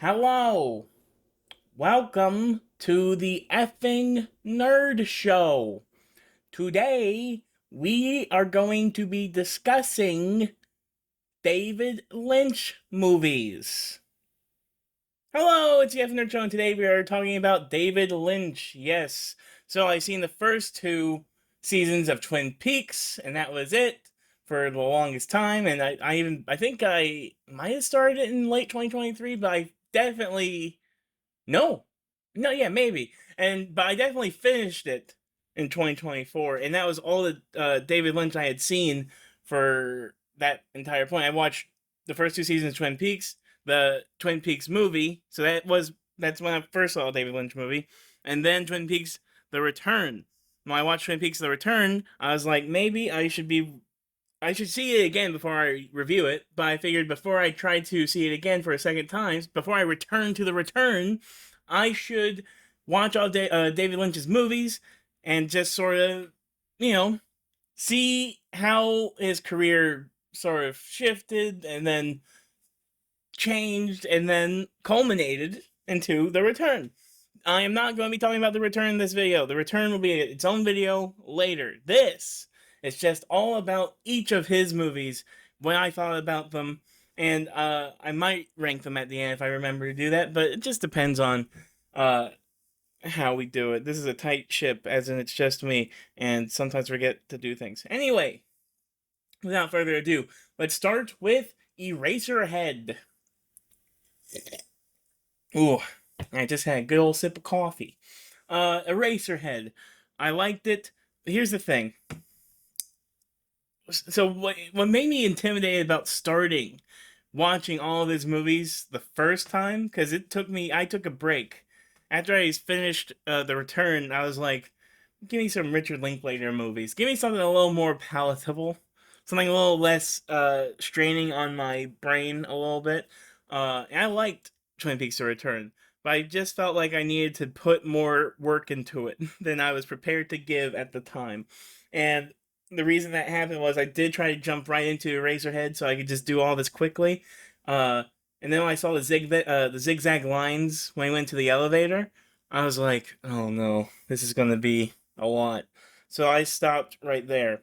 Hello, welcome to the effing Nerd Show. Today, we are going to be discussing David Lynch movies. Hello, it's the effing Nerd Show, and today we are talking about David Lynch. Yes, so I've seen the first two seasons of Twin Peaks, and that was it for the longest time. And I think I might have started it in late 2023, but I definitely no. No, yeah, maybe. But I definitely finished it in 2024, and that was all the David Lynch I had seen for that entire point. I watched the first two seasons of Twin Peaks, the Twin Peaks movie, so that's when I first saw a David Lynch movie, and then Twin Peaks: The Return. When I watched Twin Peaks: The Return, I was like, maybe I should see it again before I review it, but I figured before I try to see it again for a second time, before I return to the return, I should watch all David Lynch's movies and just sort of, you know, see how his career sort of shifted and then changed and then culminated into the return. I am not going to be talking about the return in this video. The return will be its own video later. This is just all about each of his movies, when I thought about them, and I might rank them at the end if I remember to do that, but it just depends on uh, how we do it. This is a tight ship, as in it's just me, and sometimes forget to do things. Anyway, without further ado, let's start with Eraserhead. Ooh, I just had a good old sip of coffee. Eraserhead. I liked it. Here's the thing. So what made me intimidated about starting watching all of his movies the first time, because I took a break after I finished The Return. I was like, give me some Richard Linklater movies. Give me something a little more palatable, something a little less straining on my brain a little bit. And I liked Twin Peaks: The Return, but I just felt like I needed to put more work into it than I was prepared to give at the time. And the reason that happened was I did try to jump right into Eraserhead so I could just do all this quickly. Uh, and then when I saw the zigzag lines when I went to the elevator, I was like, oh no, this is going to be a lot. So I stopped right there.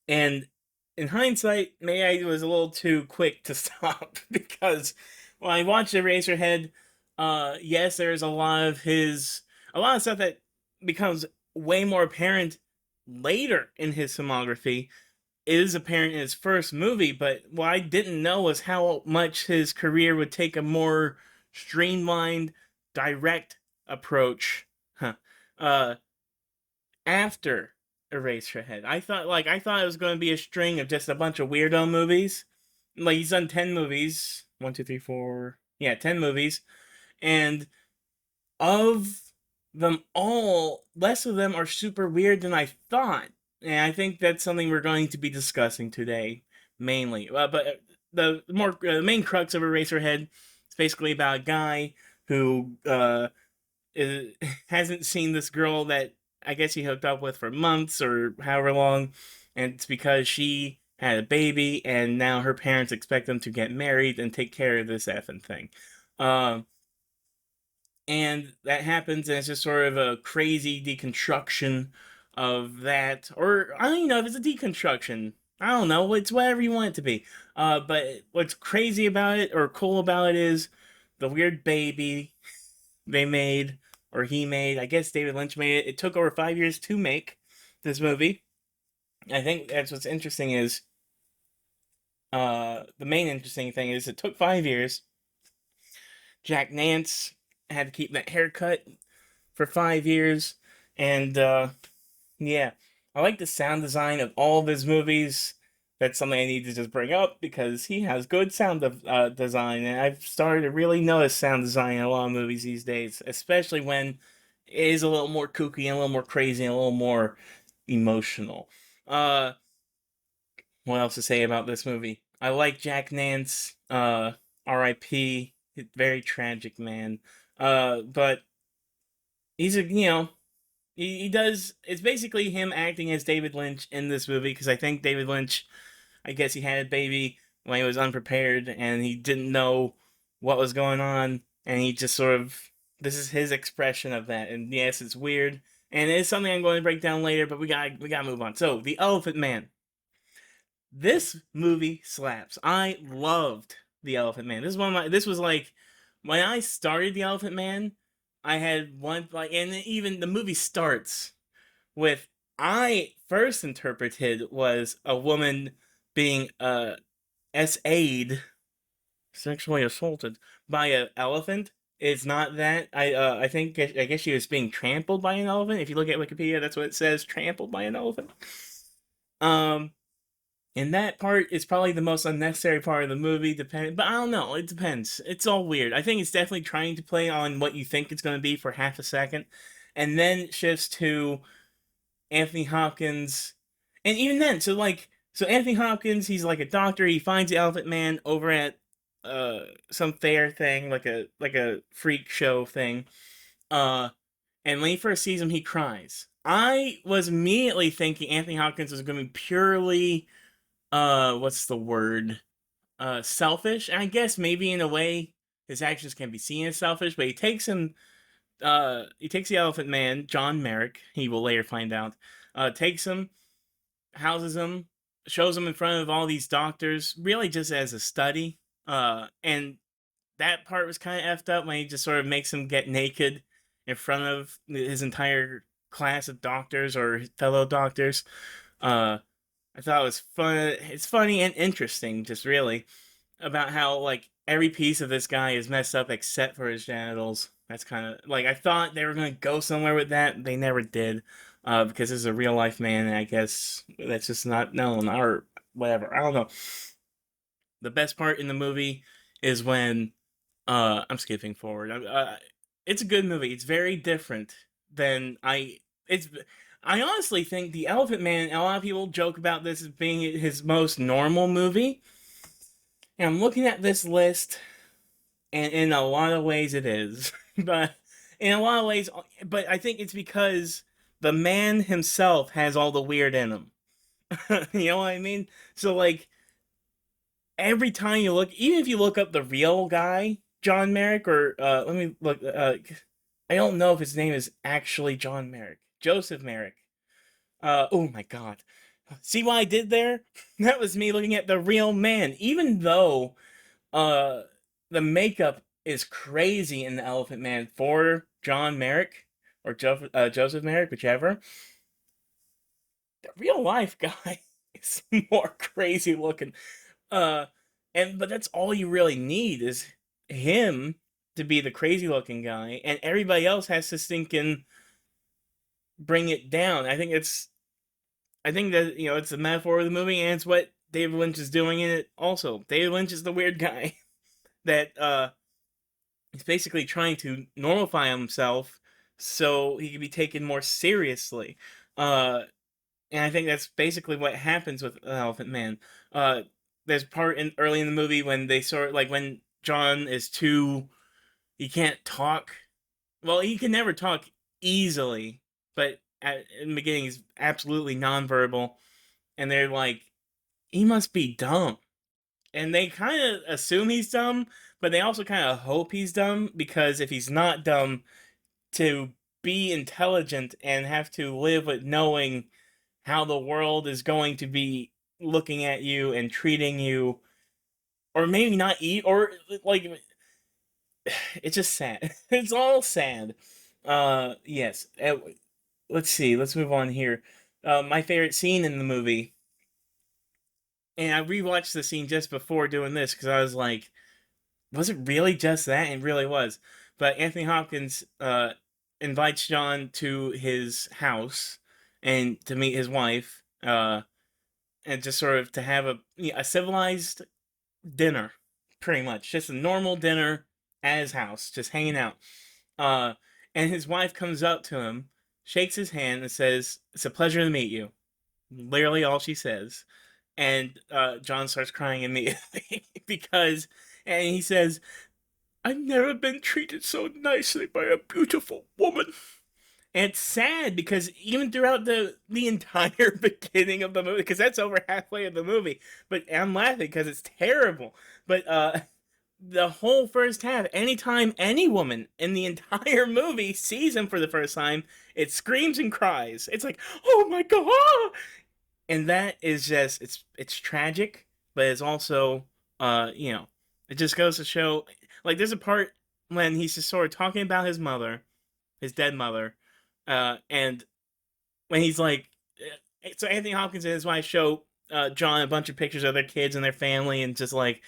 And in hindsight, maybe I was a little too quick to stop because when I watched Eraserhead, yes, there's a lot of stuff that becomes way more apparent later in his filmography is apparent in his first movie, but what I didn't know was how much his career would take a more streamlined, direct approach. Huh. Uh, After Eraserhead. I thought it was going to be a string of just a bunch of weirdo movies. Like he's done 10 movies. One, two, three, four. Yeah, 10 movies. And of them all, less of them are super weird than I thought. And I think that's something we're going to be discussing today, mainly. But the main crux of Eraserhead is basically about a guy who is, hasn't seen this girl that I guess he hooked up with for months or however long, and it's because she had a baby, and now her parents expect them to get married and take care of this effing thing. Um, and that happens, and it's just sort of a crazy deconstruction of that, or I don't even know if it's a deconstruction. I don't know. It's whatever you want it to be. But what's crazy about it or cool about it is the weird baby they made or he made. I guess David Lynch made it. It took over 5 years to make this movie. I think that's what's interesting is the main interesting thing is it took 5 years. Jack Nance had to keep that haircut for 5 years, and yeah, I like the sound design of all of his movies. That's something I need to just bring up because he has good design, and I've started to really notice sound design in a lot of movies these days, especially when it is a little more kooky and a little more crazy and a little more emotional. Uh, what else to say about this movie? I like Jack Nance. R.I.P. Very tragic man. But he's a he does. It's basically him acting as David Lynch in this movie because I think David Lynch, I guess he had a baby when he was unprepared and he didn't know what was going on, and he just sort of, this is his expression of that. And yes, it's weird, and it's something I'm going to break down later. But we gotta move on. So, The Elephant Man. This movie slaps. I loved The Elephant Man. This is one of my. This was like when I started The Elephant Man. I had one like, and even the movie starts with, I first interpreted was a woman being SA'd, sexually assaulted by an elephant. It's not that. I think, I guess she was being trampled by an elephant. If you look at Wikipedia, that's what it says: trampled by an elephant. Um, and that part is probably the most unnecessary part of the movie. But I don't know. It depends. It's all weird. I think it's definitely trying to play on what you think it's going to be for half a second, and then shifts to Anthony Hopkins. And even then, so Anthony Hopkins, he's like a doctor. He finds the Elephant Man over at some fair thing, like a freak show thing. Uh, and when he first sees him, he cries. I was immediately thinking Anthony Hopkins was going to be purely, what's the word? Selfish. And I guess maybe in a way his actions can be seen as selfish, but he takes the Elephant Man, John Merrick, he will later find out, takes him, houses him, shows him in front of all these doctors, really just as a study. And that part was kind of effed up when he just sort of makes him get naked in front of his entire class of doctors or fellow doctors. Uh, I thought it was fun. It's funny and interesting, just really, about how like every piece of this guy is messed up except for his genitals. That's kind of like, I thought they were gonna go somewhere with that. They never did, because this is a real life man, and I guess that's just not known or whatever. I don't know. The best part in the movie is when, I'm skipping forward. It's a good movie. It's very different than I. It's. I honestly think The Elephant Man. A lot of people joke about this as being his most normal movie. And I'm looking at this list, and in a lot of ways it is, but in a lot of ways, but I think it's because the man himself has all the weird in him. You know what I mean? So like every time you look, even if you look up the real guy, John Merrick, or let me look. I don't know if his name is actually John Merrick, Joseph Merrick. Oh my God, see what I did there? That was me looking at the real man, even though uh the makeup is crazy in the Elephant Man for John Merrick or Joseph Merrick, whichever. The real life guy is more crazy looking. Uh, and but that's all you really need is him to be the crazy looking guy, and everybody else has to stinking bring it down. I think that, it's a metaphor of the movie, and it's what David Lynch is doing in it. Also, David Lynch is the weird guy that he's basically trying to normify himself so he can be taken more seriously. Uh, and I think that's basically what happens with Elephant Man. Uh, there's part in early in the movie when they sort of like when John is too, he can't talk. Well, he can never talk easily, but in the beginning he's absolutely nonverbal, and they're like, he must be dumb, and they kind of assume he's dumb, but they also kind of hope he's dumb because if he's not dumb, to be intelligent and have to live with knowing how the world is going to be looking at you and treating you, or maybe not eat, or like, it's just sad. It's all sad. Yes. Let's see. Let's move on here. My favorite scene in the movie, and I rewatched the scene just before doing this because I was like, was it really just that? And it really was. But Anthony Hopkins invites John to his house and to meet his wife, and just sort of to have a civilized dinner, pretty much just a normal dinner at his house, just hanging out. Uh, and his wife comes up to him, shakes his hand, and says, "It's a pleasure to meet you." Literally all she says. And John starts crying immediately because, and he says, "I've never been treated so nicely by a beautiful woman." And it's sad because even throughout the entire beginning of the movie, because that's over halfway of the movie, but I'm laughing because it's terrible. But the whole first half, anytime any woman in the entire movie sees him for the first time, it screams and cries. It's like, oh my god! And that is just it's tragic, but it's also you know, it just goes to show, like there's a part when he's just sort of talking about his mother, his dead mother, and when he's like, so Anthony Hopkins and his wife show John a bunch of pictures of their kids and their family, and just like,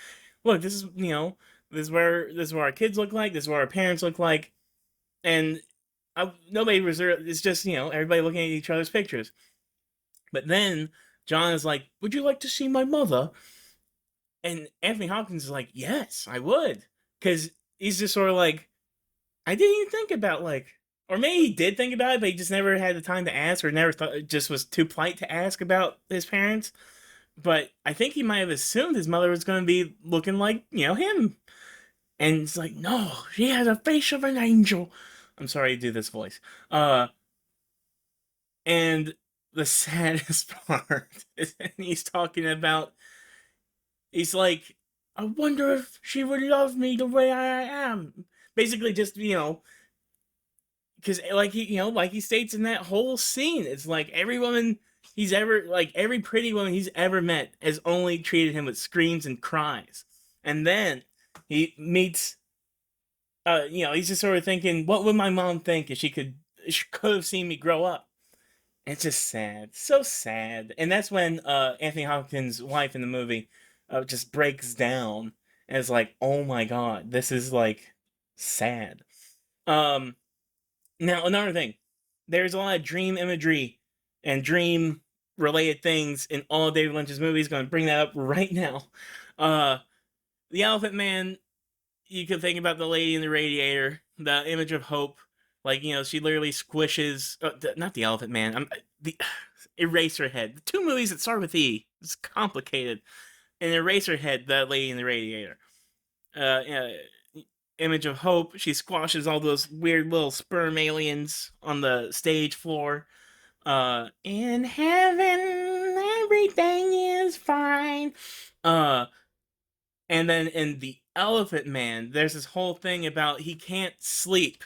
look, this is, you know, this is where our kids look like, this is what our parents look like, and nobody reserved. It's just, you know, everybody looking at each other's pictures. But then John is like, "Would you like to see my mother?" And Anthony Hopkins is like, "Yes, I would," because he's just sort of like, I didn't even think about, like, or maybe he did think about it, but he just never had the time to ask, or never thought, just was too polite to ask about his parents. But I think he might have assumed his mother was going to be looking like, you know, him. And it's like, no, she has a face of an angel. I'm sorry to do this voice. And the saddest part is when he's talking about, he's like, I wonder if she would love me the way I am. Basically, just, you know, because like he, you know, like he states in that whole scene, it's like every woman he's ever, like every pretty woman he's ever met has only treated him with screams and cries. And then he meets, you know, he's just sort of thinking, what would my mom think if she could have seen me grow up? It's just sad, so sad. And that's when Anthony Hopkins' wife in the movie just breaks down and is like, "Oh my god, this is like sad." Um, Now another thing, there's a lot of dream imagery and dream related things in all of David Lynch's movies. Going to bring that up right now. Uh, the Elephant Man, you can think about the lady in the radiator, the image of hope. Like, you know, she literally squishes. Not the Elephant Man. The Eraserhead. The two movies that start with E. It's complicated. And Eraserhead, the lady in the radiator. Uh, image of hope. She squashes all those weird little sperm aliens on the stage floor. In heaven, everything is fine. Uh, and then in the Elephant Man, there's this whole thing about he can't sleep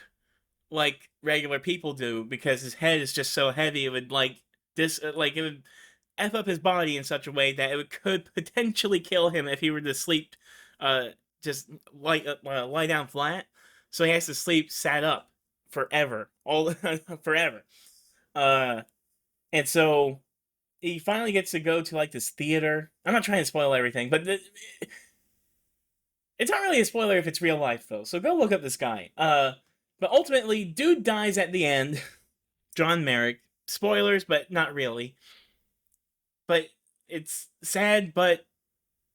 like regular people do because his head is just so heavy. It would like like it would f up his body in such a way that it could potentially kill him if he were to sleep, uh, just lie down flat. So he has to sleep sat up forever, all forever. Uh, and so he finally gets to go to like this theater. I'm not trying to spoil everything, but it's not really a spoiler if it's real life though. So go look up this guy. But ultimately, dude dies at the end. John Merrick. Spoilers, but not really. But it's sad, but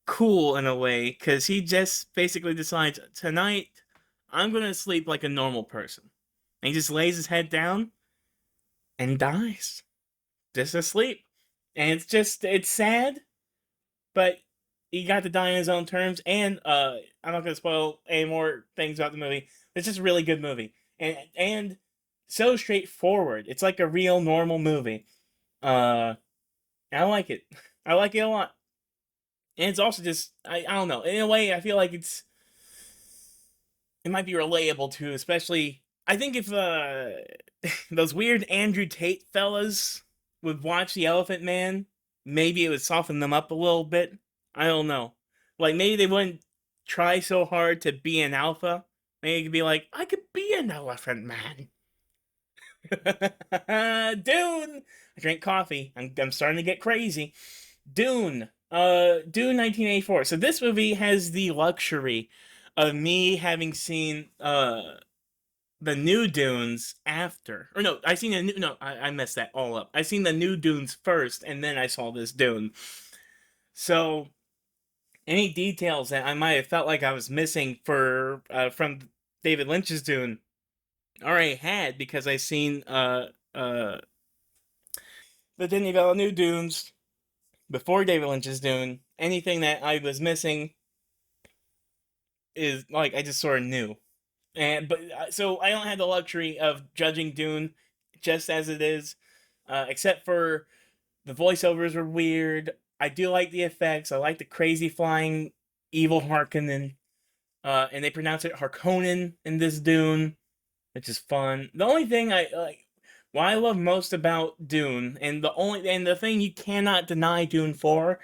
cool in a way, because he just basically decides, tonight I'm gonna sleep like a normal person. And he just lays his head down and dies, just asleep. And it's sad, but he got to die on his own terms. And I'm not gonna spoil any more things about the movie. It's just a really good movie, and so straightforward. It's like a real normal movie. Uh, I like it. I like it a lot. And it's also just, I don't know. In a way, I feel like it might be relatable too, especially I think if those weird Andrew Tate fellas would watch The Elephant Man, maybe it would soften them up a little bit. I don't know. Like maybe they wouldn't try so hard to be an alpha. Maybe it could be like, I could be an elephant man. Dune. I drank coffee. I'm starting to get crazy. Dune. Dune 1984. So this movie has the luxury of me having seen the new Dunes after. Or no, I seen a new no, I messed that all up. I seen the new Dunes first and then I saw this Dune. So any details that I might have felt like I was missing for from David Lynch's Dune already had, because I seen the Denis Villeneuve Dunes before David Lynch's Dune. Anything that I was missing is like I just sort of knew. And but so I don't have the luxury of judging Dune just as it is, except for the voiceovers were weird. I do like the effects. I like the crazy flying evil Harkonnen. and they pronounce it Harkonnen in this Dune, which is fun. The only thing I like, what I love most about Dune, and the thing you cannot deny Dune for,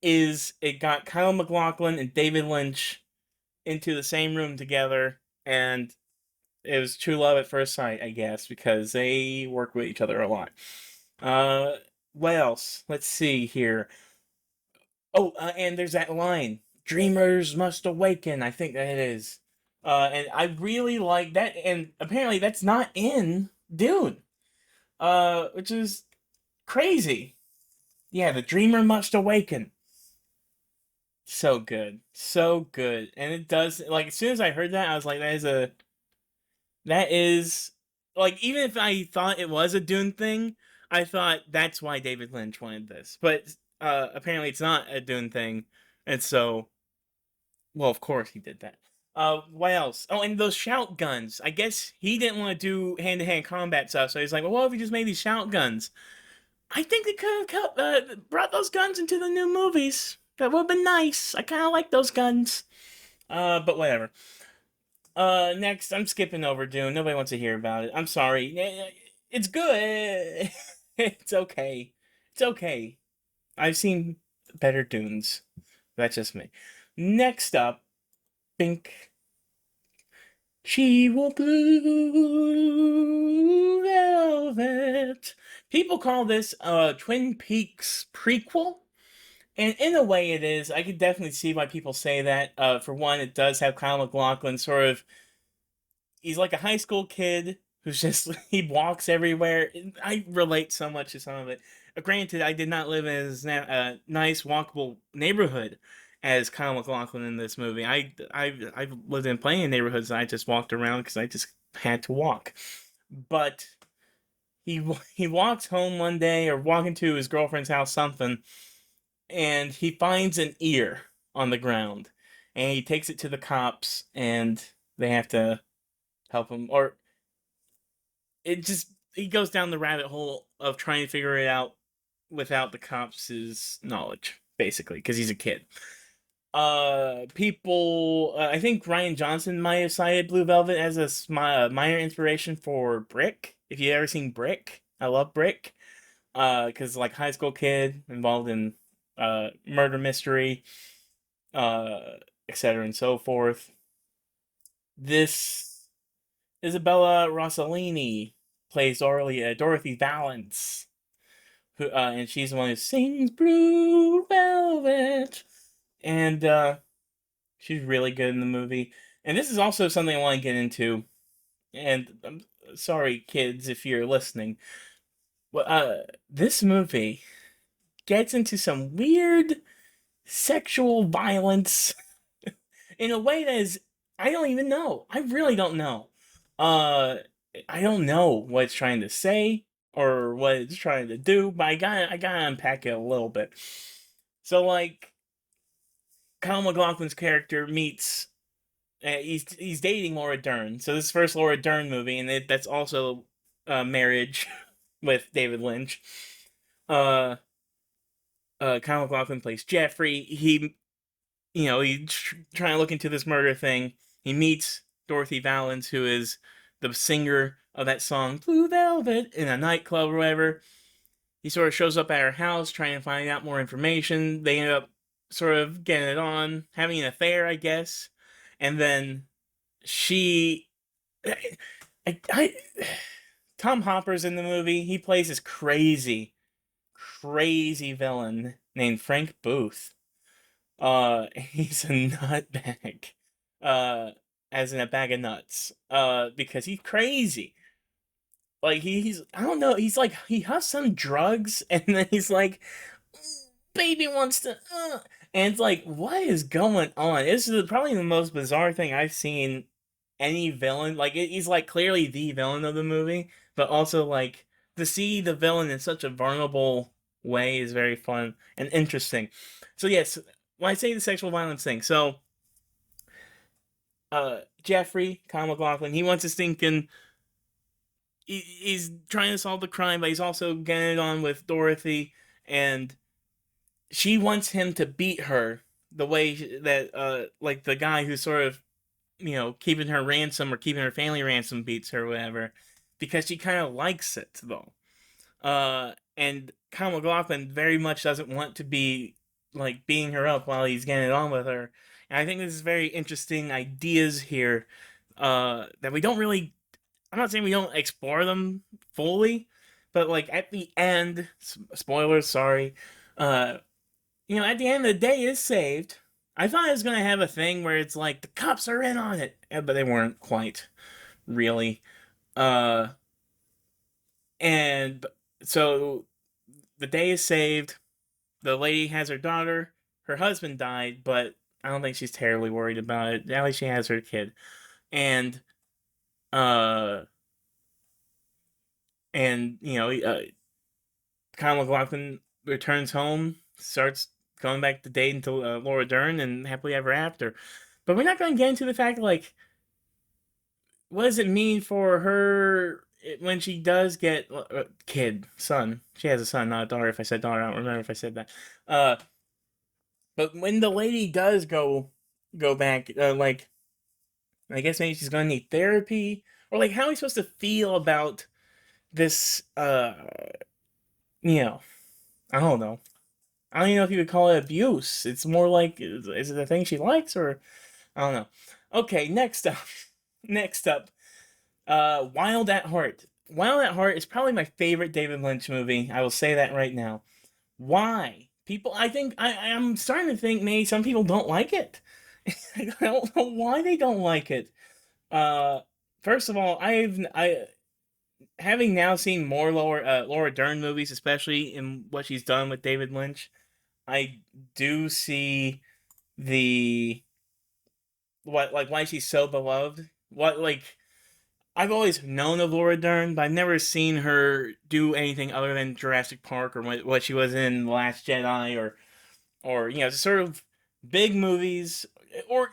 is it got Kyle MacLachlan and David Lynch into the same room together, and it was true love at first sight, I guess, because they work with each other a lot. Uh, what else? Let's see here. Oh, and there's that line, "Dreamers must awaken." I think that it is. And I really like that, and apparently that's not in Dune. Which is crazy. Yeah, the dreamer must awaken. So good, so good, and it does. Like as soon as I heard that, I was like, that is like even if I thought it was a Dune thing, I thought that's why David Lynch wanted this. But apparently it's not a Dune thing, and so well, of course he did that. What else? Oh, and those shout guns. I guess he didn't want to do hand to hand combat stuff, so he's like, well, what if we just made these shout guns? I think they could have brought those guns into the new movies. That would have been nice. I kind of like those guns. But whatever. Next, I'm skipping over Dune. Nobody wants to hear about it. I'm sorry. It's good. It's okay. It's okay. I've seen better Dunes. That's just me. Next up, Pink. She will blue velvet. People call this a Twin Peaks prequel. And in a way it is. I could definitely see why people say that. For one, it does have Kyle MacLachlan sort of, he's like a high school kid who's just he walks everywhere. I relate so much to some of it. Granted, I did not live in as nice walkable neighborhood as Kyle MacLachlan in this movie. I've lived in plenty of neighborhoods and I just walked around because I just had to walk. But he walks home one day or walking to his girlfriend's house something, and he finds an ear on the ground, and he takes it to the cops, and they have to help him, or it just he goes down the rabbit hole of trying to figure it out without the cops' knowledge, basically, because he's a kid. People, I think Ryan Johnson might have cited Blue Velvet as a minor inspiration for Brick. If you ever seen Brick, I love Brick. Because like high school kid involved in murder mystery, uh, etc. and so forth. This Isabella Rossellini plays Dorothy Valance, who and she's the one who sings Blue Velvet, and she's really good in the movie. And this is also something I want to get into. And I'm sorry, kids, if you're listening. Well, this movie gets into some weird sexual violence in a way that is I don't even know. I really don't know. Uh I don't know what it's trying to say or what it's trying to do, but I gotta unpack it a little bit. So like Kyle MacLachlan's character meets he's dating Laura Dern. So this is first Laura Dern movie, and that's also marriage with David Lynch. Uh Kyle MacLachlan plays Jeffrey. He's trying to look into this murder thing. He meets Dorothy Valance, who is the singer of that song Blue Velvet, in a nightclub or whatever. He sort of shows up at her house trying to find out more information. They end up sort of getting it on, having an affair, I guess. And then she. I Tom Hopper's in the movie. He plays this crazy, crazy villain named Frank Booth. He's a nutbag. Uh, as in a bag of nuts. Because he's crazy. Like he's I don't know. He's like he has some drugs, and then he's like, baby wants to. And it's like, what is going on? This is probably the most bizarre thing I've seen any villain. Like he's like clearly the villain of the movie, but also like to see the villain in such a vulnerable way is very fun and interesting. So yes, when I say the sexual violence thing, so Jeffrey, Kyle MacLachlan, he wants to thinking he's trying to solve the crime, but he's also getting it on with Dorothy, and she wants him to beat her the way that like the guy who sort of keeping her ransom or keeping her family ransom beats her or whatever, because she kind of likes it though. And Kyle MacLachlan very much doesn't want to be like beating her up while he's getting it on with her. And I think this is very interesting ideas here that we don't really. I'm not saying we don't explore them fully, but like at the end, spoilers, sorry. Uh, at the end of the day is saved. I thought it was gonna have a thing where it's like the cops are in on it, but they weren't quite really. Uh, and so the day is saved. The lady has her daughter. Her husband died, but I don't think she's terribly worried about it. At least she has her kid, and uh, Kyle MacLachlan returns home, starts going back to date until Laura Dern, and happily ever after. But we're not going to get into the fact like what does it mean for her when she does get kid son. She has a son, not a daughter. If I said daughter, I don't remember if I said that. Uh, but when the lady does go back, like I guess maybe she's going to need therapy, or like how are we supposed to feel about this? You know, I don't know. I don't even know if you would call it abuse. It's more like, is it a thing she likes, or I don't know. Okay, next up, next up, Wild at Heart. Wild at Heart is probably my favorite David Lynch movie. I will say that right now. Why? People, I think I'm starting to think maybe some people don't like it. I don't know why they don't like it. Uh, First of all, I having now seen more Laura Dern movies, especially in what she's done with David Lynch. I do see the what like why she's so beloved. What like I've always known of Laura Dern, but I've never seen her do anything other than Jurassic Park or what she was in The Last Jedi or sort of big movies or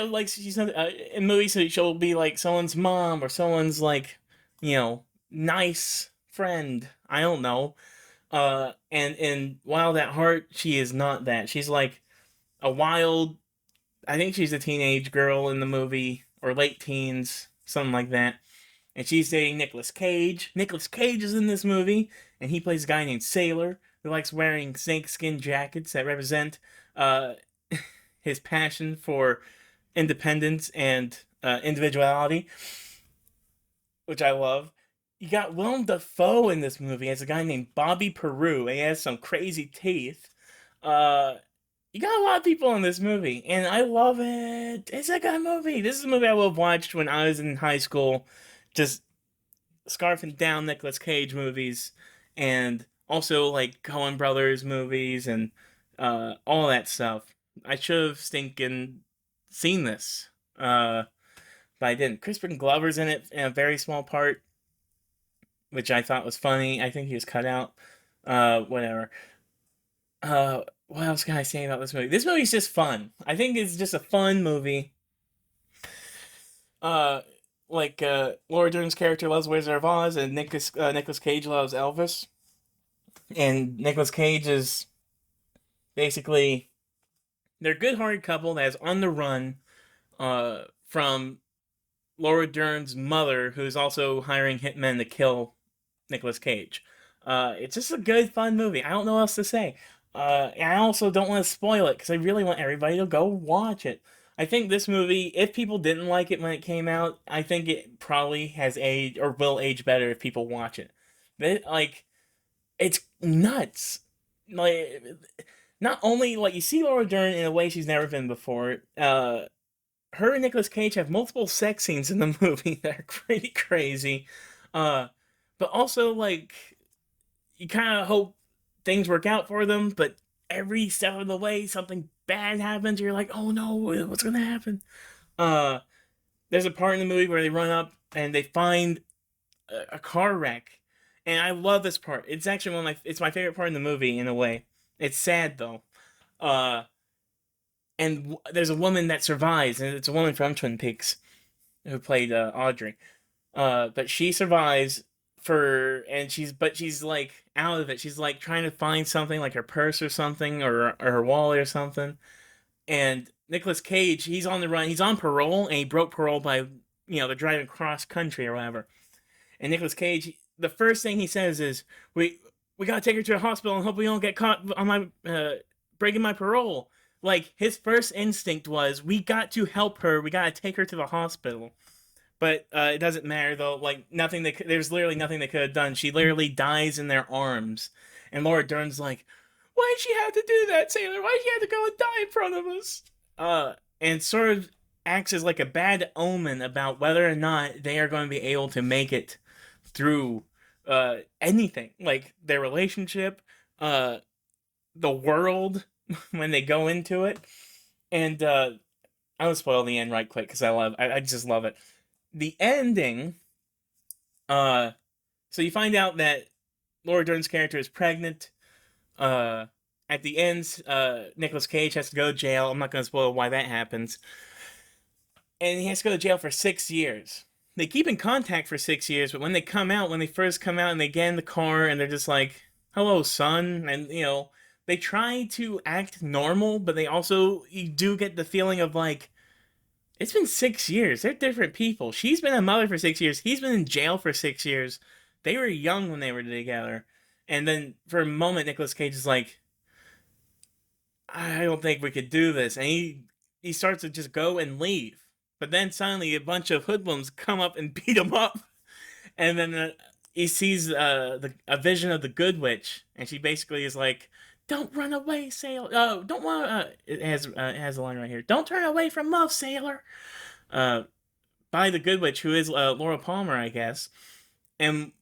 like she's not in movies that she'll be like someone's mom or someone's like you know nice friend. I don't know. And in Wild at Heart, she is not that. She's like a wild. I think she's a teenage girl in the movie or late teens, something like that. And she's dating Nicolas Cage. Nicolas Cage is in this movie, and he plays a guy named Sailor who likes wearing snakeskin jackets that represent uh, his passion for independence and individuality, which I love. You got Willem Dafoe in this movie as a guy named Bobby Peru, and he has some crazy teeth. Uh, you got a lot of people in this movie, and I love it. It's a good movie. This is a movie I would have watched when I was in high school, just scarfing down Nicolas Cage movies, and also like Coen Brothers movies and all that stuff. I should have stinking seen this, but I didn't. Crispin Glover's in it in a very small part, which I thought was funny. I think he was cut out. Whatever. What else can I say about this movie? This movie's just fun. I think it's just a fun movie. Uh, Laura Dern's character loves Wizard of Oz, and Nicolas Cage loves Elvis. And Nicolas Cage is basically they're a good-hearted couple that is on the run from Laura Dern's mother, who's also hiring hitmen to kill Nicolas Cage. It's just a good, fun movie. I don't know what else to say. And I also don't want to spoil it because I really want everybody to go watch it. I think this movie, if people didn't like it when it came out, I think it probably has aged or will age better if people watch it. Like, it's nuts. Like, not only like you see Laura Dern in a way she's never been before. Her and Nicolas Cage have multiple sex scenes in the movie that are pretty crazy. Uh, but also like you kind of hope things work out for them, but every step of the way something bad happens. You're like, oh no, what's gonna happen? Uh, there's a part in the movie where they run up and they find a car wreck, and I love this part. It's actually it's my favorite part in the movie in a way. It's sad though. Uh, and there's a woman that survives, and it's a woman from Twin Peaks who played Audrey. But she survives she's like out of it. She's like trying to find something like her purse or something or her wallet or something. And Nicolas Cage, he's on the run. He's on parole, and he broke parole by they're driving cross country or whatever. And Nicolas Cage, the first thing he says is, "We gotta take her to the hospital and hope we don't get caught on my breaking my parole." Like his first instinct was, "We got to help her. We gotta take her to the hospital." But it doesn't matter though. Like nothing there's literally nothing they could have done. She literally dies in their arms, and Laura Dern's like, "Why'd she have to do that, Sailor? Why'd she have to go and die in front of us?" And sort of acts as like a bad omen about whether or not they are going to be able to make it through anything, like their relationship, uh, the world when they go into it. And I will spoil the end right quick because I just love it. The ending, uh, so you find out that Laura Dern's character is pregnant. Uh, at the end, Nicolas Cage has to go to jail. I'm not going to spoil why that happens. And he has to go to jail for 6 years. They keep in contact for 6 years, but when they first come out and they get in the car and they're just like, "Hello, son," and they try to act normal, but they also you do get the feeling of like, it's been 6 years. They're different people. She's been a mother for 6 years. He's been in jail for 6 years. They were young when they were together. And then for a moment, Nicolas Cage is like, "I don't think we could do this," and he starts to just go and leave. But then suddenly a bunch of hoodlums come up and beat him up, and then he sees a vision of the Good Witch, and she basically is like, "Don't run away, sailor. Don't want. It has a line right here. Don't turn away from love, sailor." Uh, by the Good Witch, who is Laura Palmer, I guess, and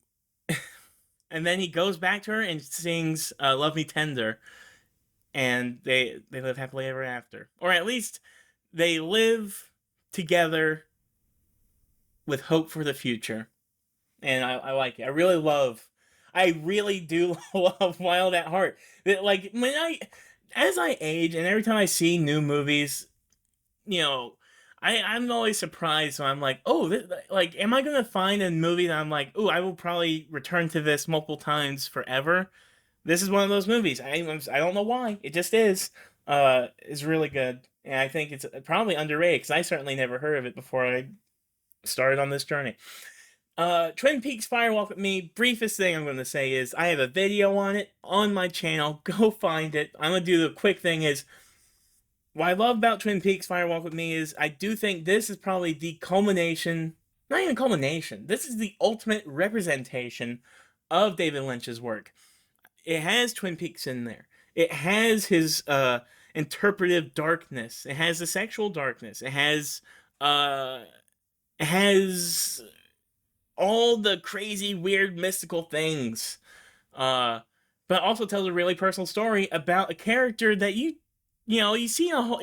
and then he goes back to her and sings "Love Me Tender," and they live happily ever after, or at least they live together with hope for the future. And I like it. I really do love Wild at Heart. Like as I age, and every time I see new movies, you know, I'm always surprised when I'm like, oh, like, am I gonna find a movie that I'm like, oh, I will probably return to this multiple times forever? This is one of those movies. I don't know why. It just is. It's really good, and I think it's probably underrated because I certainly never heard of it before I started on this journey. Twin Peaks Fire Walk with Me. Briefest thing I'm going to say is I have a video on it on my channel. Go find it. I'm going to do the quick thing is what I love about Twin Peaks Fire Walk with Me is I do think this is probably the culmination, not even culmination, this is the ultimate representation of David Lynch's work. It has Twin Peaks in there. It has his interpretive darkness. It has the sexual darkness. It has all the crazy, weird, mystical things. Uh, but also tells a really personal story about a character that you see a whole.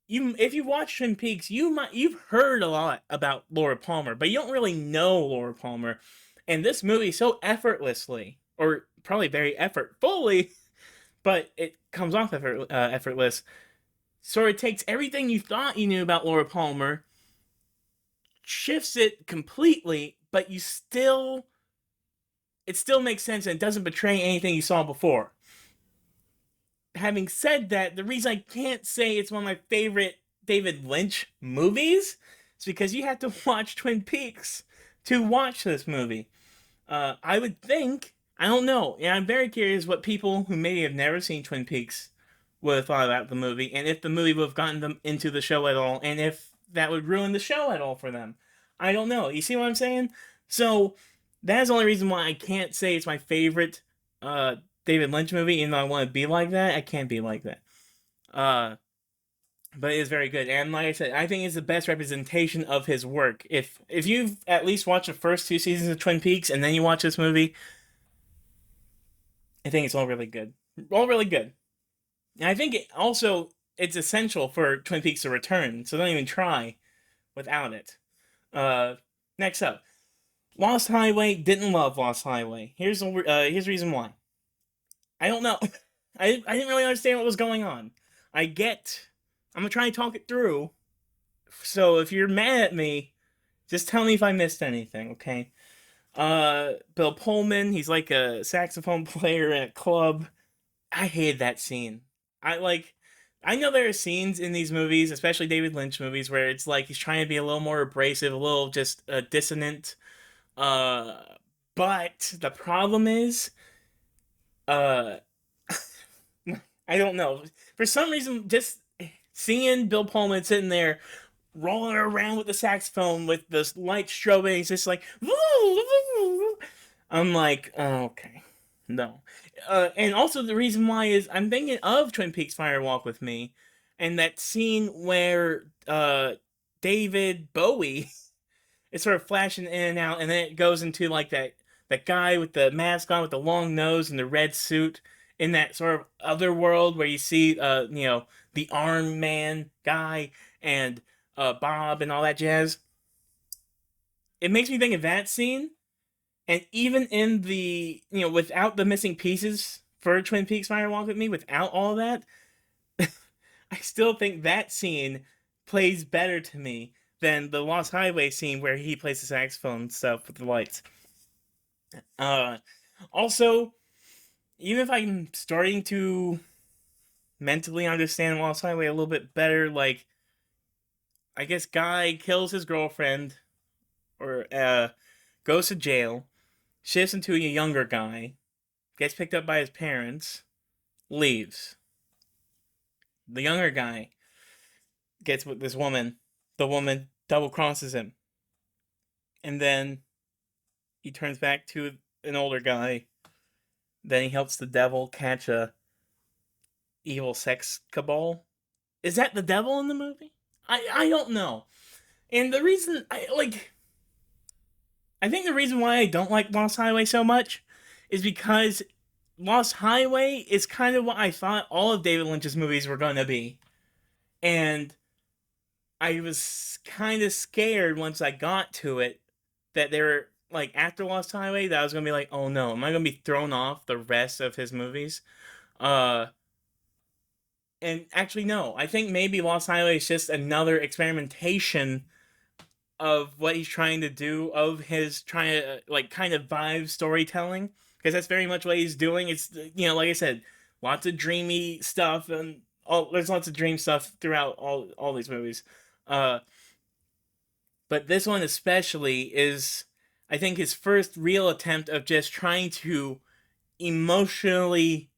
You if you watch Twin Peaks, you've heard a lot about Laura Palmer, but you don't really know Laura Palmer. And this movie so effortlessly, or probably very effortfully, but it comes off effortless. So it takes everything you thought you knew about Laura Palmer, shifts it completely, but it still makes sense and it doesn't betray anything you saw before. Having said that, the reason I can't say it's one of my favorite David Lynch movies is because you have to watch Twin Peaks to watch this movie. I would think, I don't know, and I'm very curious what people who maybe have never seen Twin Peaks would have thought about the movie, and if the movie would have gotten them into the show at all, and if that would ruin the show at all for them. I don't know. You see what I'm saying? So that's the only reason why I can't say it's my favorite David Lynch movie, even though I want to be like that. I can't be like that. Uh, but it is very good, and like I said, I think it's the best representation of his work. If you've at least watched the first two seasons of Twin Peaks and then you watch this movie, I think it's all really good, all really good. And I think it's essential for Twin Peaks to return, so don't even try without it. Uh, Next up, Lost Highway. Didn't love Lost Highway. Here's the reason why. I don't know. I didn't really understand what was going on. I get. I'm gonna try and talk it through. So if you're mad at me, just tell me if I missed anything, okay? Bill Pullman. He's like a saxophone player in a club. I hated that scene. I like. I know there are scenes in these movies, especially David Lynch movies, where it's like he's trying to be a little more abrasive, a little just dissonant. Uh, but the problem is, uh, I don't know. For some reason, just seeing Bill Pullman sitting there rolling around with the saxophone with the light strobing, he's just like, woo, woo, woo. I'm like, oh, okay, no. And also the reason why is I'm thinking of Twin Peaks Fire Walk with Me, and that scene where David Bowie is sort of flashing in and out, and then it goes into like that guy with the mask on with the long nose and the red suit in that sort of other world where you see the arm man guy and Bob and all that jazz. It makes me think of that scene, and even in the without the missing pieces for Twin Peaks Fire Walk with Me, without all that, I still think that scene plays better to me than the Lost Highway scene where he plays the saxophone stuff with the lights. Uh, Also, even if I'm starting to mentally understand Lost Highway a little bit better, like I guess guy kills his girlfriend or goes to jail, shifts into a younger guy, gets picked up by his parents, leaves. The younger guy gets with this woman. The woman double crosses him, and then he turns back to an older guy. Then he helps the devil catch a evil sex cabal. Is that the devil in the movie? I don't know. And the reason I think the reason why I don't like Lost Highway so much is because Lost Highway is kind of what I thought all of David Lynch's movies were going to be. And I was kind of scared once I got to it that they were like after Lost Highway that I was going to be like, "Oh no, am I going to be thrown off the rest of his movies?" Uh and actually no. I think maybe Lost Highway is just another experimentation of what he's trying to do of his trying to like kind of vibe storytelling because that's very much what he's doing. It's like I said, lots of dreamy stuff and there's lots of dream stuff throughout all these movies. Uh, but this one especially is, I think, his first real attempt of just trying to emotionally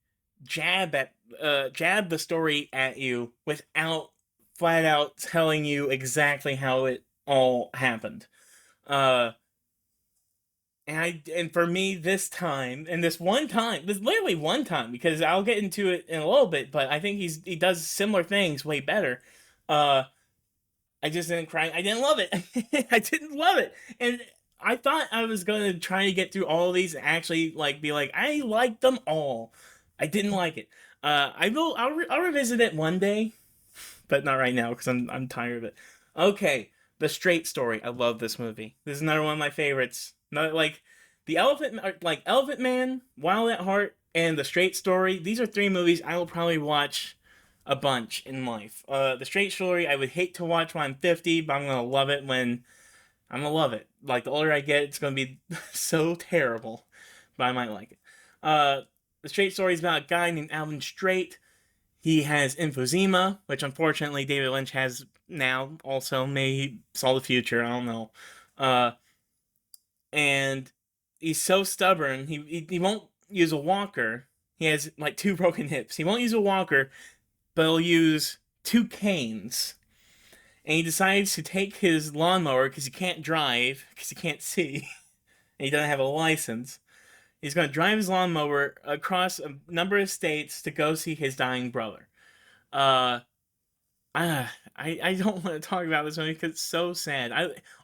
jab the story at you without flat out telling you exactly how it all happened. Uh, and for me this time, and this literally one time, because I'll get into it in a little bit, but I think he does similar things way better. Uh, I just didn't cry. I didn't love it. I didn't love it, and I thought I was gonna try to get through all of these and actually like be like I like them all. I didn't like it. I will. I'll revisit it one day, but not right now because I'm tired of it. Okay, The Straight Story. I love this movie. This is another one of my favorites. Not like Elephant Man, Wild at Heart, and The Straight Story. These are three movies I will probably watch a bunch in life. The Straight Story I would hate to watch when I'm 50, but I'm gonna love it when I'm gonna love it. Like the older I get, it's gonna be so terrible, but I might like it. The Straight Story is about a guy named Alvin Straight. He has emphysema, which unfortunately David Lynch has now. Also, maybe he saw the future. I don't know. Uh, and he's so stubborn. He won't use a walker. He has like two broken hips. He won't use a walker, but he'll use two canes. And he decides to take his lawnmower because he can't drive because he can't see and he doesn't have a license. He's going to drive his lawnmower across a number of states to go see his dying brother. Uh, I don't want to talk about this movie because it's so sad.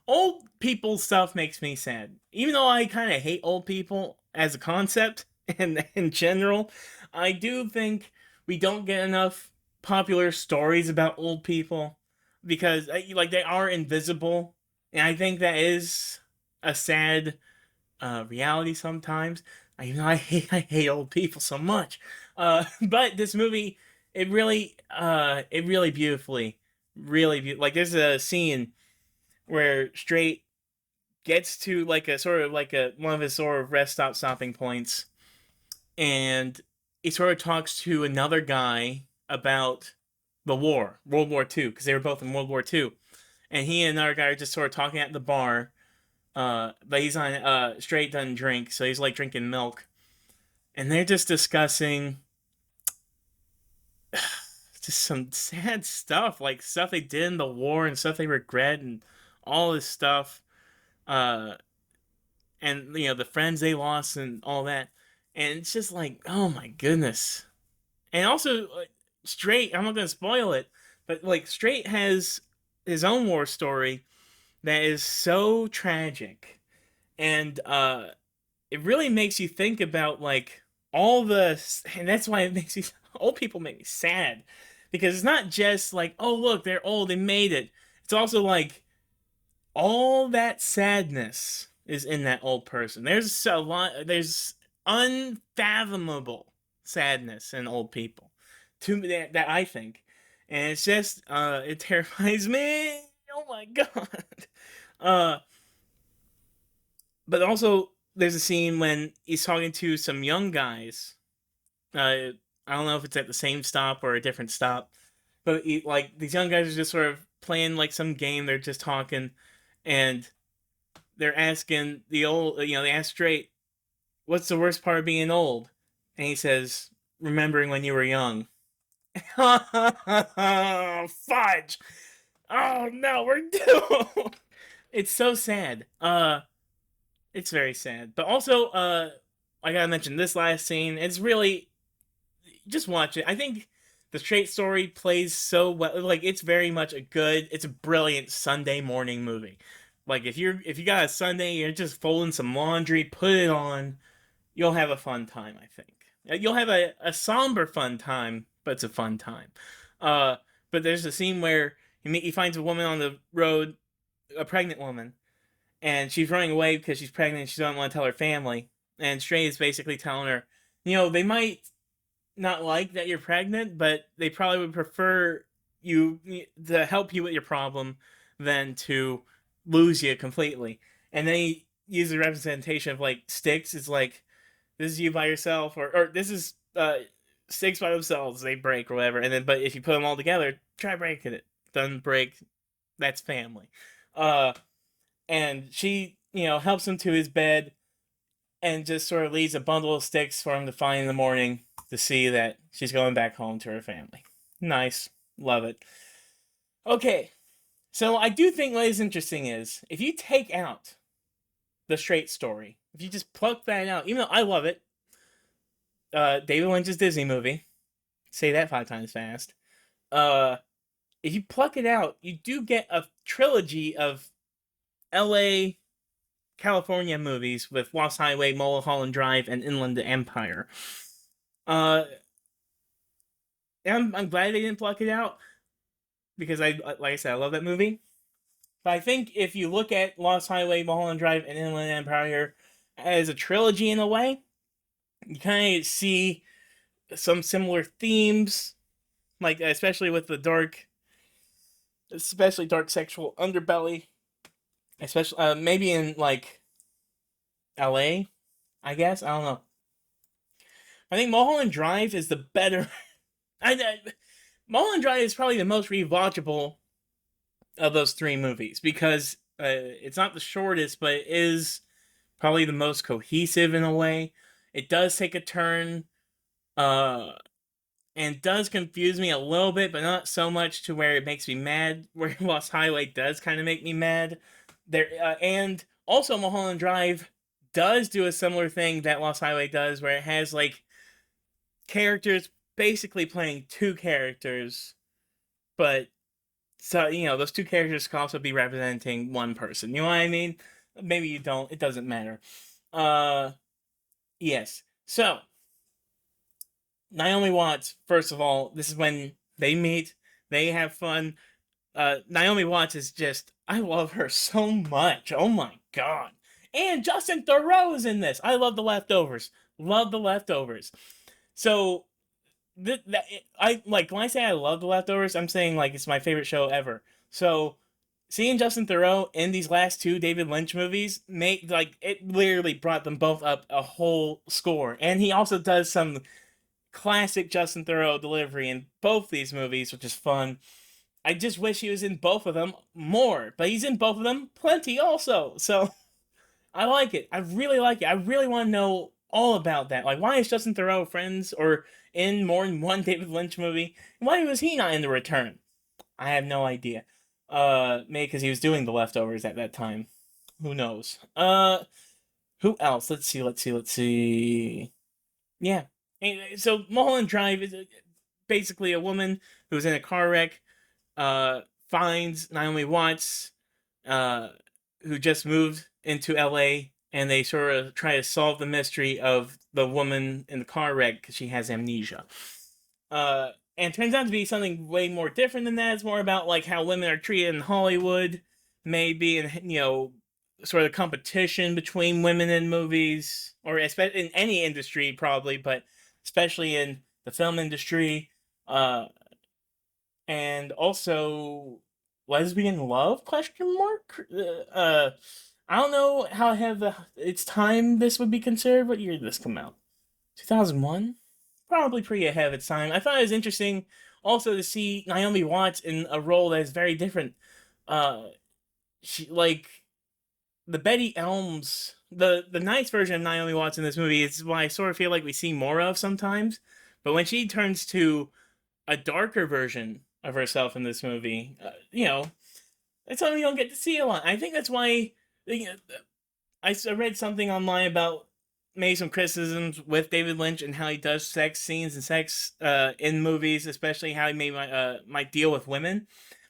Old people stuff makes me sad. Even though I kind of hate old people as a concept and in general, I do think we don't get enough popular stories about old people because like they are invisible, and I think that is a sad reality sometimes. Even though I hate old people so much, but this movie it really beautifully, like there's a scene where Straight gets to like a sort of like a one of his sort of rest stop stopping points, and he sort of talks to another guy about the war, World War II, because they were both in World War II, and he and another guy are just sort of talking at the bar. But he's on straight doesn't drink, so he's like drinking milk, and they're just discussing just some sad stuff, like stuff they did in the war and stuff they regret and all this stuff. Uh, and the friends they lost and all that, and it's just like, oh my goodness. And also, Straight, I'm not gonna spoil it, but like Straight has his own war story that is so tragic, and it really makes you think about like all the, and that's why it makes me old people make me sad, because it's not just like, oh look, they're old, they made it. It's also like all that sadness is in that old person. There's a lot. There's unfathomable sadness in old people, to me, that I think, and it's just it terrifies me. Oh my god. Uh, but also there's a scene when he's talking to some young guys. I don't know if it's at the same stop or a different stop, but like these young guys are just sort of playing like some game. They're just talking, and they're asking the old, they ask Straight, what's the worst part of being old? And he says, remembering when you were young. Fudge! Oh no, we're doomed. It's so sad. It's very sad. But also, I gotta mention this last scene. It's really, just watch it. I think the Straight story plays so well. Like it's very much it's a brilliant Sunday morning movie. Like if you got a Sunday, you're just folding some laundry, put it on, you'll have a fun time. I think you'll have a somber fun time, but it's a fun time. Uh, but there's a scene where he finds a woman on the road, a pregnant woman, and she's running away because she's pregnant. And she doesn't want to tell her family, and Straight is basically telling her, they might not like that you're pregnant, but they probably would prefer you to help you with your problem than to lose you completely. And then he uses a representation of like sticks. It's like, this is you by yourself, or this is sticks by themselves. They break or whatever. And then, but if you put them all together, try breaking it. Doesn't break. That's family. Uh, and she, helps him to his bed and just sort of leaves a bundle of sticks for him to find in the morning to see that she's going back home to her family. Nice. Love it. Okay. So I do think what is interesting is if you take out the Straight story, if you just pluck that out, even though I love it, David Lynch's Disney movie, say that 5 times fast. Uh, if you pluck it out, you do get a trilogy of L.A. California movies with Lost Highway, Mulholland Drive, and Inland Empire. Uh, I'm glad they didn't pluck it out because like I said, I love that movie. But I think if you look at Lost Highway, Mulholland Drive, and Inland Empire as a trilogy in a way, you kind of see some similar themes, like especially with the especially dark sexual underbelly, especially maybe in like L.A. I guess I don't know. I think Mulholland Drive is the better. Mulholland Drive is probably the most rewatchable of those three movies because it's not the shortest, but it is probably the most cohesive in a way. It does take a turn, uh, and does confuse me a little bit, but not so much to where it makes me mad. Where Lost Highway does kind of make me mad. There and also Mulholland Drive does do a similar thing that Lost Highway does, where it has like characters basically playing two characters, but so those two characters can also be representing one person. You know what I mean? Maybe you don't. It doesn't matter. Uh, yes. So Naomi Watts. First of all, this is when they meet. They have fun. Naomi Watts is just. I love her so much. Oh my god. And Justin Theroux's in this. I love The Leftovers. Love The Leftovers. So I like when I say I love The Leftovers, I'm saying like it's my favorite show ever. So seeing Justin Theroux in these last two David Lynch movies made like it literally brought them both up a whole score. And he also does some classic Justin Theroux delivery in both these movies, which is fun. I just wish he was in both of them more, but he's in both of them plenty also. So I like it. I really like it. I really want to know all about that. Like, why is Justin Theroux friends or in more than one David Lynch movie? Why was he not in The Return? I have no idea. Maybe because he was doing The Leftovers at that time. Who knows? Who else? Let's see. Yeah. So Mulholland Drive is basically a woman who's in a car wreck. Finds Naomi Watts, uh, who just moved into LA, and they sort of try to solve the mystery of the woman in the car wreck because she has amnesia. And it turns out to be something way more different than that. It's more about like how women are treated in Hollywood, maybe, and sort of competition between women in movies, or especially in any industry, probably, but especially in the film industry. Uh, and also lesbian love question mark I don't know how ahead of its time this would be considered. What year did this come out? 2001. Probably pretty ahead of its time. I thought it was interesting also to see Naomi Watts in a role that is very different. She like the Betty Elms, the nice version of Naomi Watts in this movie is what I sort of feel like we see more of sometimes. But when she turns to a darker version of herself in this movie, it's something you don't get to see a lot. I think that's why I read something online about maybe some criticisms with David Lynch and how he does sex scenes and sex in movies, especially how he might deal with women.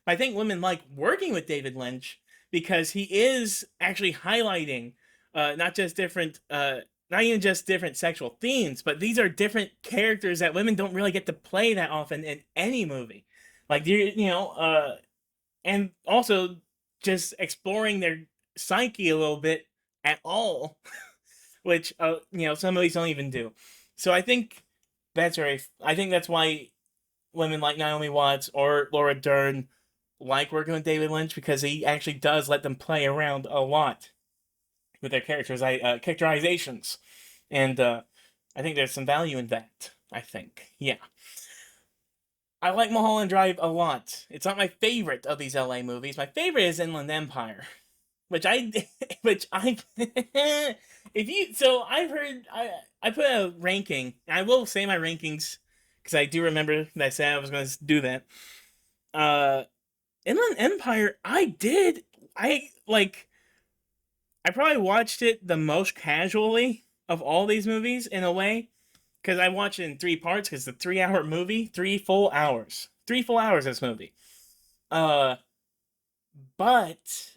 But I think women like working with David Lynch because he is actually highlighting not just different, not even just different sexual themes, but these are different characters that women don't really get to play that often in any movie. Like and also just exploring their psyche a little bit at all, which some movies don't even do. So I think I think that's why women like Naomi Watts or Laura Dern like working with David Lynch because he actually does let them play around a lot with their characterizations, and I think there's some value in that. I think, yeah. I like Mulholland Drive a lot. It's not my favorite of these LA movies. My favorite is Inland Empire, which I, which I, if you, so I've heard, I put a ranking. I will say my rankings because I do remember that I said I was going to do that. Uh, Inland Empire, I like, I probably watched it the most casually of all these movies in a way because I watched it in three parts because it's a 3 hour movie, 3 full hours, 3 full hours. This movie. Uh, but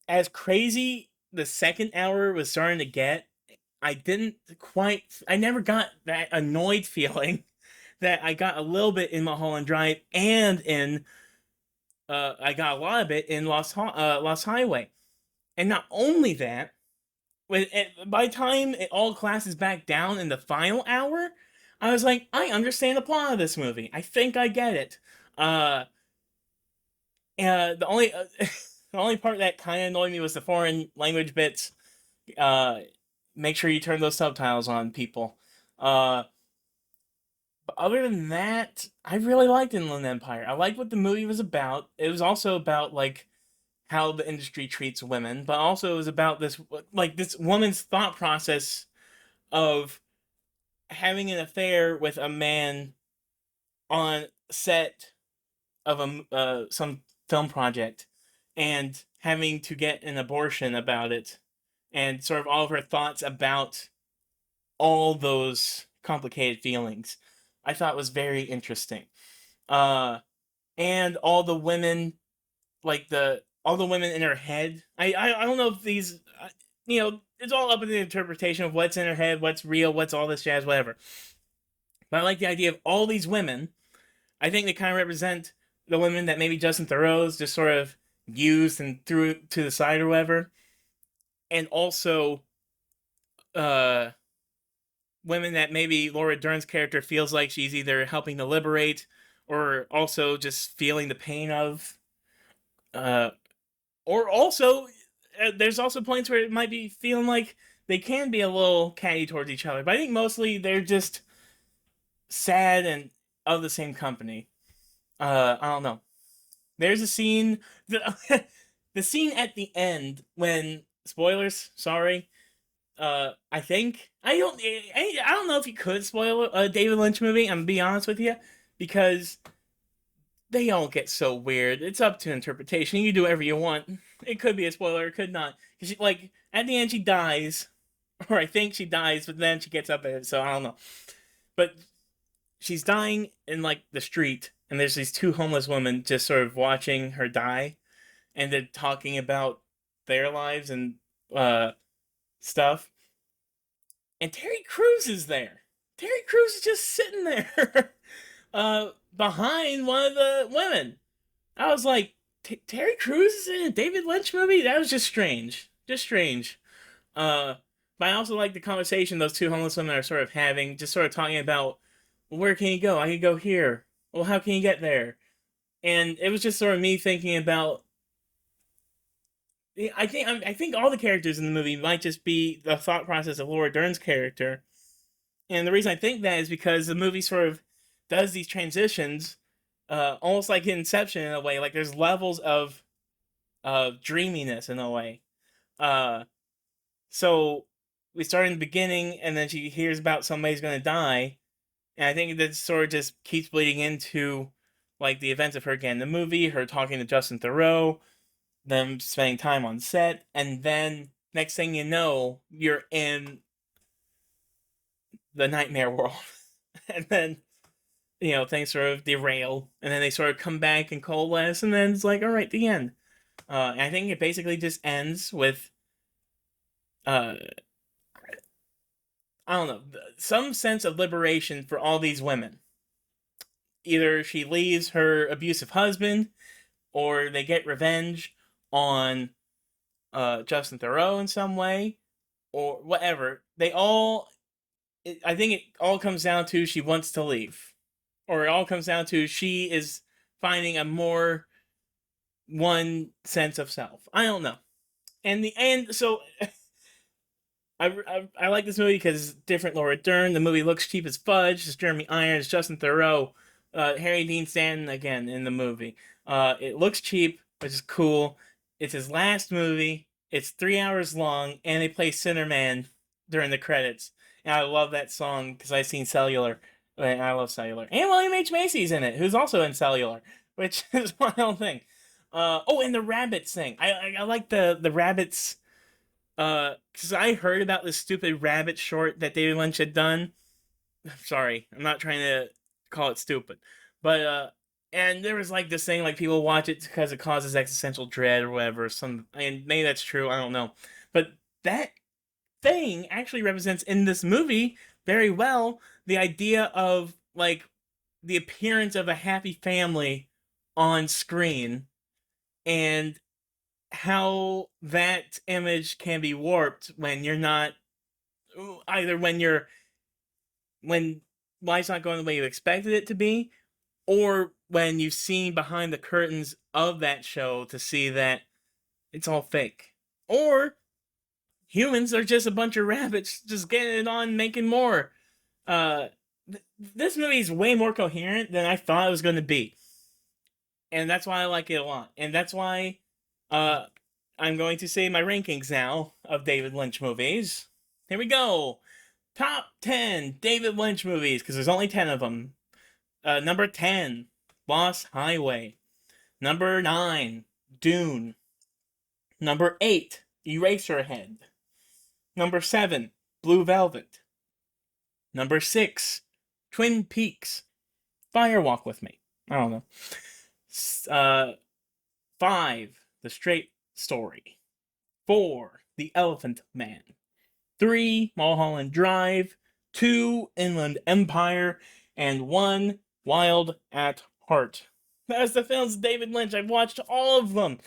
as crazy the second hour was starting to get, I never got that annoyed feeling that I got a little bit in Mulholland Drive and I got a lot of it in Lost Highway. And not only that, by the time it all classes back down in the final hour, I was like, I understand the plot of this movie. I think I get it. Uh, the only the only part that kind of annoyed me was the foreign language bits. Uh, Make sure you turn those subtitles on, people. Uh, but other than that, I really liked Inland Empire. I liked what the movie was about. It was also about like how the industry treats women, but also it was about this woman's thought process of having an affair with a man on set of some film project and having to get an abortion about it and sort of all of her thoughts about all those complicated feelings I thought was very interesting. Uh and all the women in her head. I don't know if these it's all up in the interpretation of what's in her head, what's real, what's all this jazz, whatever. But I like the idea of all these women. I think they kind of represent the women that maybe Justin Thoreau's just sort of used and threw to the side or whatever, and also uh, women that maybe Laura Dern's character feels like she's either helping to liberate or also just feeling the pain of, uh, or also there's also points where it might be feeling like they can be a little catty towards each other. But I think mostly they're just sad and of the same company. I don't know. There's a scene, the, the scene at the end when spoilers. Sorry. I think I don't know if you could spoil a David Lynch movie. I'm gonna be honest with you, because they all get so weird. It's up to interpretation. You can do whatever you want. It could be a spoiler, it could not. Cause like at the end she dies, or I think she dies, but then she gets up at it. So I don't know. But she's dying in like the street, and there's these two homeless women just sort of watching her die, and they're talking about their lives and uh stuff. And Terry Crews is there. Terry Crews is just sitting there, behind one of the women. I was like, Terry Crews is in a David Lynch movie? That was just strange. Just strange. Uh, but I also like the conversation those two homeless women are sort of having, just sort of talking about, well, where can you go? I can go here. Well, how can you get there? And it was just sort of me thinking about. I think all the characters in the movie might just be the thought process of Laura Dern's character, and the reason I think that is because the movie sort of does these transitions, almost like Inception in a way. Like there's levels of dreaminess in a way. Uh, so we start in the beginning, and then she hears about somebody's going to die, and I think that sort of just keeps bleeding into like the events of her getting the movie, her talking to Justin Theroux, them spending time on set, and then next thing you know, you're in the nightmare world, and then things sort of derail, and then they sort of come back and coalesce, and then it's like, all right, the end. And I think it basically just ends with, uh, I don't know, some sense of liberation for all these women. Either she leaves her abusive husband, or they get revenge on Justin Theroux in some way, or whatever. I think it all comes down to she wants to leave, or it all comes down to she is finding a more one sense of self. I don't know. And so I like this movie because it's different. Laura Dern. The movie looks cheap as fudge. It's Jeremy Irons, Justin Theroux, Harry Dean Stanton again in the movie. It looks cheap, which is cool. It's his last movie. It's 3 hours long, and they play Sinnerman during the credits. And I love that song because I've seen Cellular, and I love Cellular. And William H Macy's in it, who's also in Cellular, which is my own thing. Oh, and the rabbits thing. I like the rabbits. Because I heard about this stupid rabbit short that David Lynch had done. Sorry, I'm not trying to call it stupid, but and there was like this thing like people watch it because it causes existential dread or whatever. And maybe that's true. I don't know, but that thing actually represents in this movie very well the idea of like the appearance of a happy family on screen, and how that image can be warped when you're not, either when life's not going the way you expected it to be, or when you've seen behind the curtains of that show to see that it's all fake, or humans are just a bunch of rabbits just getting it on, making more. uh this movie is way more coherent than I thought it was going to be, and that's why I like it a lot, and that's why uh I'm going to say my rankings now of David Lynch movies. Here we go. Top 10 David Lynch movies, because there's only 10 of them. Number 10, Lost Highway. Number 9, Dune. Number 8, Eraserhead. Number 7, Blue Velvet. Number 6, Twin Peaks. Fire Walk with Me. I don't know. 5, The Straight Story. 4, The Elephant Man. 3, Mulholland Drive. 2, Inland Empire. And 1, Wild at Heart. That's the films of David Lynch. I've watched all of them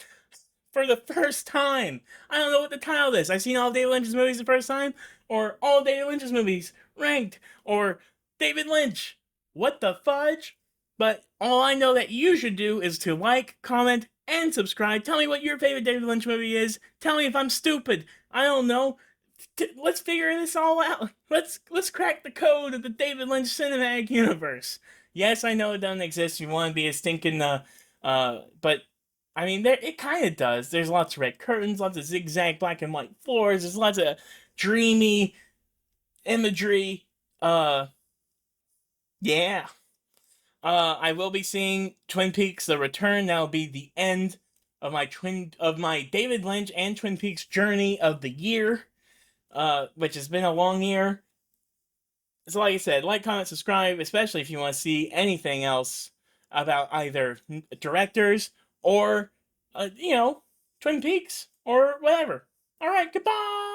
for the first time. I don't know what the title is. I've seen all of David Lynch's movies the first time, or all of David Lynch's movies ranked, or David Lynch. What the fudge? But all I know that you should do is to like, comment, and subscribe. Tell me what your favorite David Lynch movie is. Tell me if I'm stupid. I don't know. let's figure this all out. Let's crack the code of the David Lynch cinematic universe. Yes, I know it doesn't exist. You want to be a stinking but I mean, there it kind of does. There's lots of red curtains, lots of zigzag black and white floors. There's lots of dreamy imagery. Yeah. I will be seeing Twin Peaks: The Return. That'll be the end of my David Lynch and Twin Peaks journey of the year. Which has been a long year. So, like I said, like, comment, subscribe, especially if you want to see anything else about either directors or, Twin Peaks or whatever. All right, goodbye.